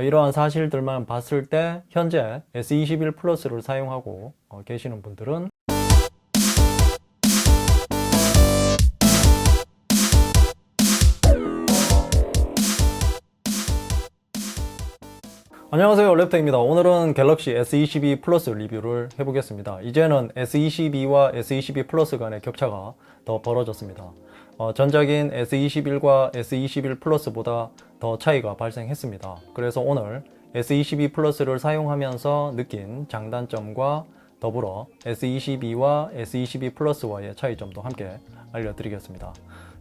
이러한 사실들만 봤을 때 현재 S21 플러스를 사용하고 계시는 분들은 안녕하세요, 랩터입니다. 오늘은 갤럭시 S22 플러스 리뷰를 해보겠습니다. 이제는 S22와 S22 플러스 간의 격차가 더 벌어졌습니다. 전작인 S21과 S21 플러스보다 더 차이가 발생했습니다. 그래서 오늘 S22 플러스를 사용하면서 느낀 장단점과 더불어 S22와 S22 플러스와의 차이점도 함께 알려드리겠습니다.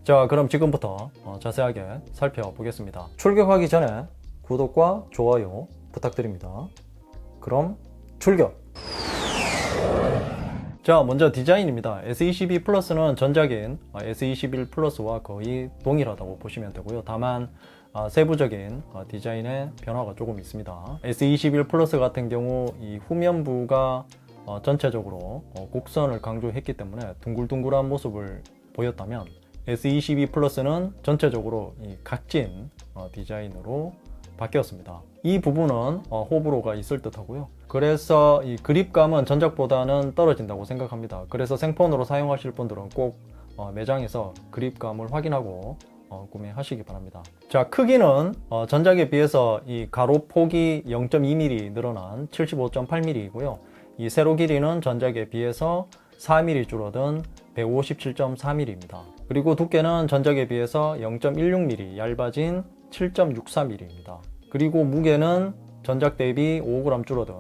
자, 그럼 지금부터 자세하게 살펴보겠습니다. 출격하기 전에 구독과 좋아요 부탁드립니다. 그럼 출격! 자, 먼저 디자인입니다. S22 플러스는 전작인 S21 플러스와 거의 동일하다고 보시면 되고요. 다만 세부적인 디자인의 변화가 조금 있습니다. S21 플러스 같은 경우 이 후면부가 전체적으로 곡선을 강조했기 때문에 둥글둥글한 모습을 보였다면 S22 플러스는 전체적으로 이 각진 디자인으로 바뀌었습니다. 이 부분은 호불호가 있을 듯 하고요. 그래서 이 그립감은 전작보다는 떨어진다고 생각합니다. 그래서 생폰으로 사용하실 분들은 꼭 매장에서 그립감을 확인하고 구매하시기 바랍니다. 자, 크기는 전작에 비해서 이 가로 폭이 0.2mm 늘어난 75.8mm이고요. 이 세로 길이는 전작에 비해서 4mm 줄어든 157.4mm입니다. 그리고 두께는 전작에 비해서 0.16mm 얇아진 7.64mm입니다. 그리고 무게는 전작 대비 5g 줄어든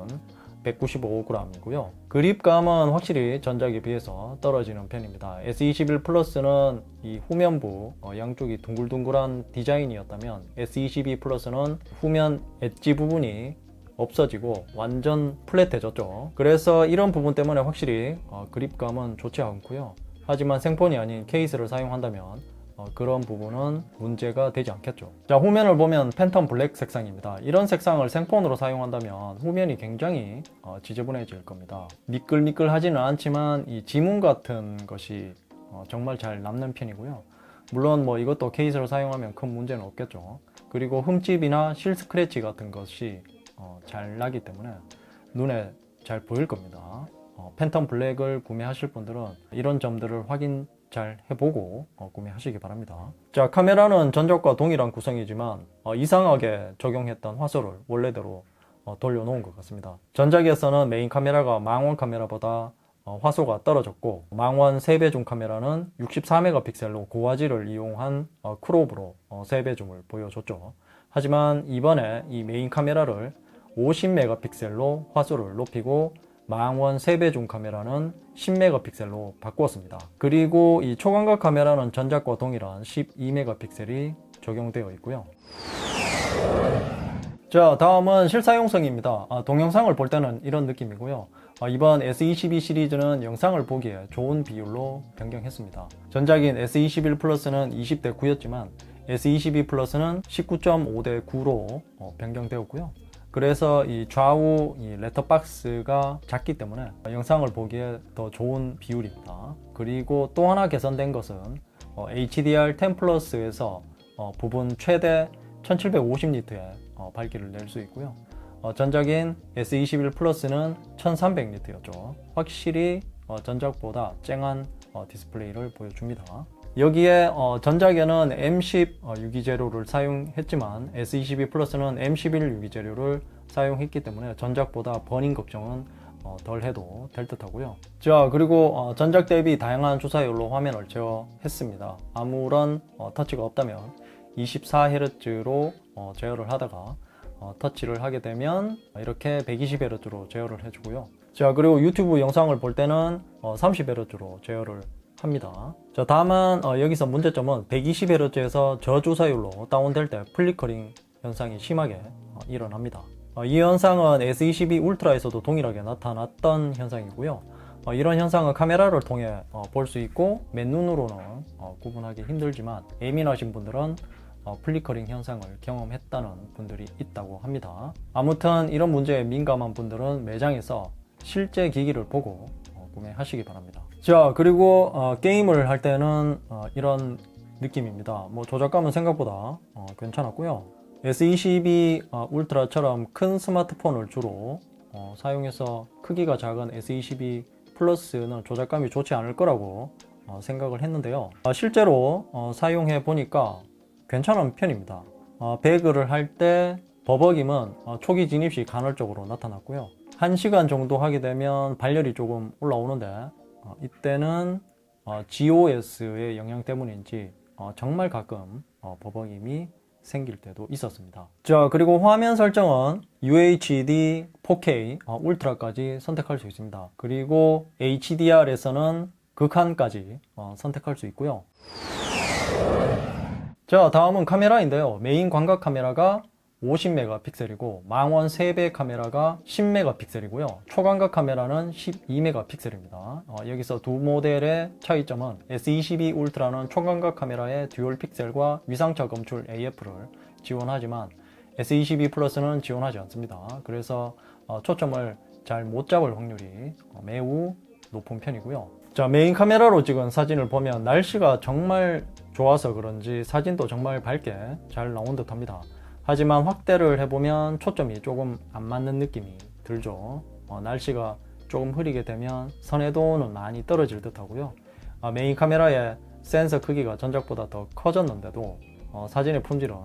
195g이고요. 그립감은 확실히 전작에 비해서 떨어지는 편입니다. S21 플러스는 이 후면부 양쪽이 둥글둥글한 디자인이었다면 S22 플러스는 후면 엣지 부분이 없어지고 완전 플랫해졌죠. 그래서 이런 부분 때문에 확실히 그립감은 좋지 않고요. 하지만 생폰이 아닌 케이스를 사용한다면 그런 부분은 문제가 되지 않겠죠. 자, 후면을 보면 팬텀 블랙 색상입니다. 이런 색상을 생폰으로 사용한다면 후면이 굉장히 지저분해질 겁니다. 미끌미끌하지는 않지만 이 지문 같은 것이 정말 잘 남는 편이고요. 물론 뭐 이것도 케이스로 사용하면 큰 문제는 없겠죠. 그리고 흠집이나 실 스크래치 같은 것이 잘 나기 때문에 눈에 잘 보일 겁니다. 팬텀 블랙을 구매하실 분들은 이런 점들을 확인 잘 해보고 구매하시기 바랍니다. 자, 카메라는 전작과 동일한 구성이지만 이상하게 적용했던 화소를 원래대로 돌려놓은 것 같습니다. 전작에서는 메인 카메라가 망원 카메라보다 화소가 떨어졌고 망원 3배 줌 카메라는 64메가픽셀로 고화질을 이용한 크롭으로 3배 줌을 보여줬죠. 하지만 이번에 이 메인 카메라를 50메가픽셀로 화소를 높이고 망원 3배 줌 카메라는 10메가픽셀로 바꾸었습니다. 그리고 이 초광각 카메라는 전작과 동일한 12메가픽셀이 적용되어 있고요. 자, 다음은 실사용성입니다. 동영상을 볼 때는 이런 느낌이고요. 이번 S22 시리즈는 영상을 보기에 좋은 비율로 변경했습니다. 전작인 S21 플러스는 20대 9였지만 S22 플러스는 19.5대 9로 변경되었고요. 그래서 이 좌우 이 렛터박스가 작기 때문에 영상을 보기에 더 좋은 비율입니다. 그리고 또 하나 개선된 것은 HDR10 플러스에서 부분 최대 1750니트의 밝기를 낼 수 있고요. 전작인 S21 플러스는 1300니트였죠. 확실히 전작보다 쨍한 디스플레이를 보여줍니다. 여기에 전작에는 M10 유기재료를 사용했지만 S22 플러스는 M11 유기재료를 사용했기 때문에 전작보다 버닝 걱정은 덜 해도 될 듯 하고요. 자, 그리고 전작 대비 다양한 주사율로 화면을 제어했습니다. 아무런 터치가 없다면 24Hz로 제어를 하다가 터치를 하게 되면 이렇게 120Hz로 제어를 해주고요. 자, 그리고 유튜브 영상을 볼 때는 30Hz로 제어를 합니다. 자, 다만 여기서 문제점은 120Hz에서 저주사율로 다운될 때 플리커링 현상이 심하게 일어납니다. 이 현상은 S22 울트라에서도 동일하게 나타났던 현상이고요. 이런 현상은 카메라를 통해 볼 수 있고 맨눈으로는 구분하기 힘들지만 예민하신 분들은 플리커링 현상을 경험했다는 분들이 있다고 합니다. 아무튼 이런 문제에 민감한 분들은 매장에서 실제 기기를 보고 구매하시기 바랍니다. 자, 그리고 게임을 할 때는 이런 느낌입니다. 뭐 조작감은 생각보다 괜찮았고요. S22 울트라처럼 큰 스마트폰을 주로 사용해서 크기가 작은 S22 플러스는 조작감이 좋지 않을 거라고 생각을 했는데요. 실제로 사용해 보니까 괜찮은 편입니다. 배그를 할 때 버벅임은 초기 진입 시 간헐적으로 나타났고요. 1시간 정도 하게 되면 발열이 조금 올라오는데 이때는 GOS의 영향 때문인지 정말 가끔 버벅임이 생길 때도 있었습니다. 자, 그리고 화면 설정은 UHD 4K 울트라까지 선택할 수 있습니다. 그리고 HDR에서는 극한까지 선택할 수 있고요. 자, 다음은 카메라인데요. 메인 광각 카메라가 50메가픽셀이고 망원 3배 카메라가 10메가픽셀이고요. 초광각 카메라는 12메가픽셀입니다. 여기서 두 모델의 차이점은 S22 울트라는 초광각 카메라의 듀얼 픽셀과 위상차 검출 AF를 지원하지만 S22 플러스는 지원하지 않습니다. 그래서 초점을 잘 못 잡을 확률이 매우 높은 편이고요. 자, 메인 카메라로 찍은 사진을 보면 날씨가 정말 좋아서 그런지 사진도 정말 밝게 잘 나온 듯 합니다. 하지만 확대를 해보면 초점이 조금 안 맞는 느낌이 들죠. 날씨가 조금 흐리게 되면 선회도는 많이 떨어질 듯 하고요. 메인 카메라의 센서 크기가 전작보다 더 커졌는데도 사진의 품질은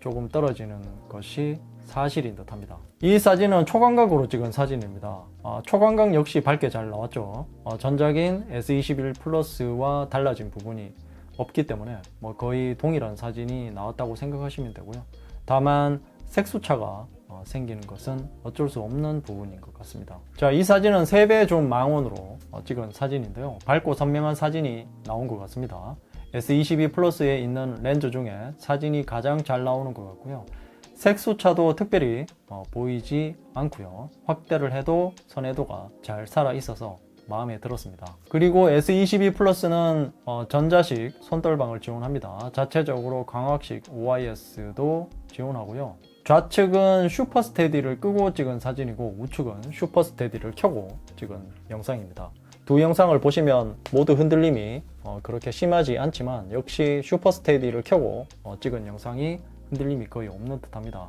조금 떨어지는 것이 사실인 듯 합니다. 이 사진은 초광각으로 찍은 사진입니다. 초광각 역시 밝게 잘 나왔죠. 전작인 S21 플러스와 달라진 부분이 없기 때문에 거의 동일한 사진이 나왔다고 생각하시면 되고요. 다만 색수차가 생기는 것은 어쩔 수 없는 부분인 것 같습니다. 자, 이 사진은 3배 줌 망원으로 찍은 사진인데요. 밝고 선명한 사진이 나온 것 같습니다. S22 플러스에 있는 렌즈 중에 사진이 가장 잘 나오는 것 같고요. 색수차도 특별히 보이지 않고요. 확대를 해도 선회도가 잘 살아 있어서 마음에 들었습니다. 그리고 S22 플러스는 전자식 손떨방을 지원합니다. 자체적으로 광학식 OIS도 지원하고요. 좌측은 슈퍼스테디를 끄고 찍은 사진이고 우측은 슈퍼스테디를 켜고 찍은 영상입니다. 두 영상을 보시면 모두 흔들림이 그렇게 심하지 않지만 역시 슈퍼스테디를 켜고 찍은 영상이 흔들림이 거의 없는 듯합니다.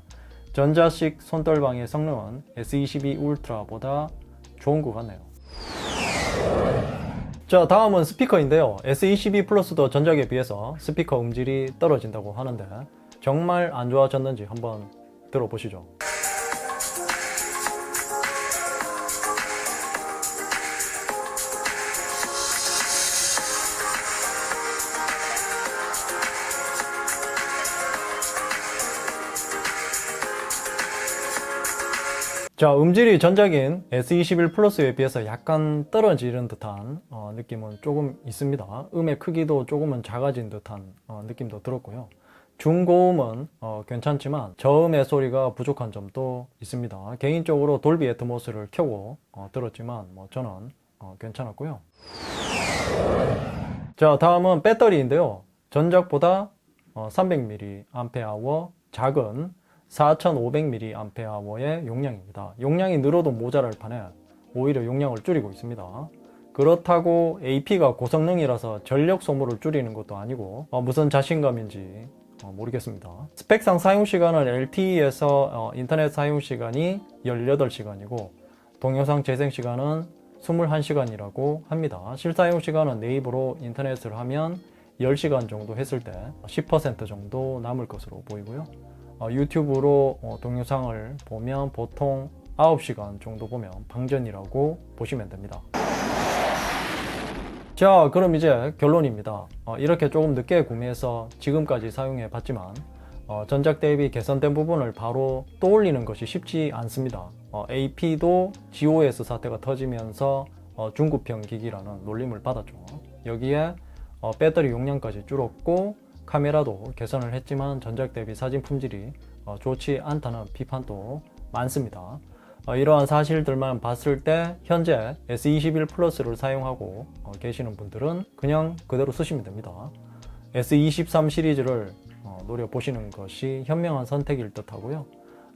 전자식 손떨방의 성능은 S22 울트라보다 좋은 것 같네요. 자, 다음은 스피커인데요. S22 플러스도 전작에 비해서 스피커 음질이 떨어진다고 하는데 정말 안 좋아졌는지 한번 들어보시죠. 자, 음질이 전작인 S21 플러스에 비해서 약간 떨어지는 듯한 느낌은 조금 있습니다. 음의 크기도 조금은 작아진 듯한 느낌도 들었고요. 중고음은 괜찮지만 저음의 소리가 부족한 점도 있습니다. 개인적으로 돌비 애트모스를 켜고 들었지만 저는 괜찮았고요. 자, 다음은 배터리인데요. 전작보다 300mAh 작은 4500mAh의 용량입니다. 용량이 늘어도 모자랄 판에 오히려 용량을 줄이고 있습니다. 그렇다고 AP가 고성능이라서 전력 소모를 줄이는 것도 아니고 무슨 자신감인지 모르겠습니다. 스펙상 사용시간은 LTE에서 인터넷 사용시간이 18시간이고 동영상 재생시간은 21시간이라고 합니다. 실사용시간은 네이버로 인터넷을 하면 10시간 정도 했을 때 10% 정도 남을 것으로 보이고요. 유튜브로 동영상을 보면 보통 9시간 정도 보면 방전이라고 보시면 됩니다. 자, 그럼 이제 결론입니다. 이렇게 조금 늦게 구매해서 지금까지 사용해 봤지만 전작 대비 개선된 부분을 바로 떠올리는 것이 쉽지 않습니다. AP도 GOS 사태가 터지면서 중급형 기기라는 놀림을 받았죠. 여기에 배터리 용량까지 줄었고 카메라도 개선을 했지만 전작 대비 사진 품질이 좋지 않다는 비판도 많습니다. 이러한 사실들만 봤을 때 현재 S21 플러스를 사용하고 계시는 분들은 그냥 그대로 쓰시면 됩니다. S23 시리즈를 노려보시는 것이 현명한 선택일 듯 하고요.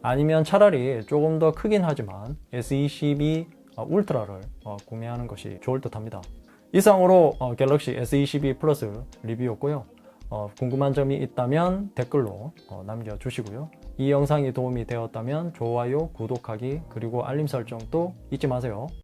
아니면 차라리 조금 더 크긴 하지만 S22 울트라를 구매하는 것이 좋을 듯 합니다. 이상으로 갤럭시 S22 플러스 리뷰였고요. 궁금한 점이 있다면 댓글로 남겨주시고요. 이 영상이 도움이 되었다면 좋아요, 구독하기, 그리고 알림 설정도 잊지 마세요.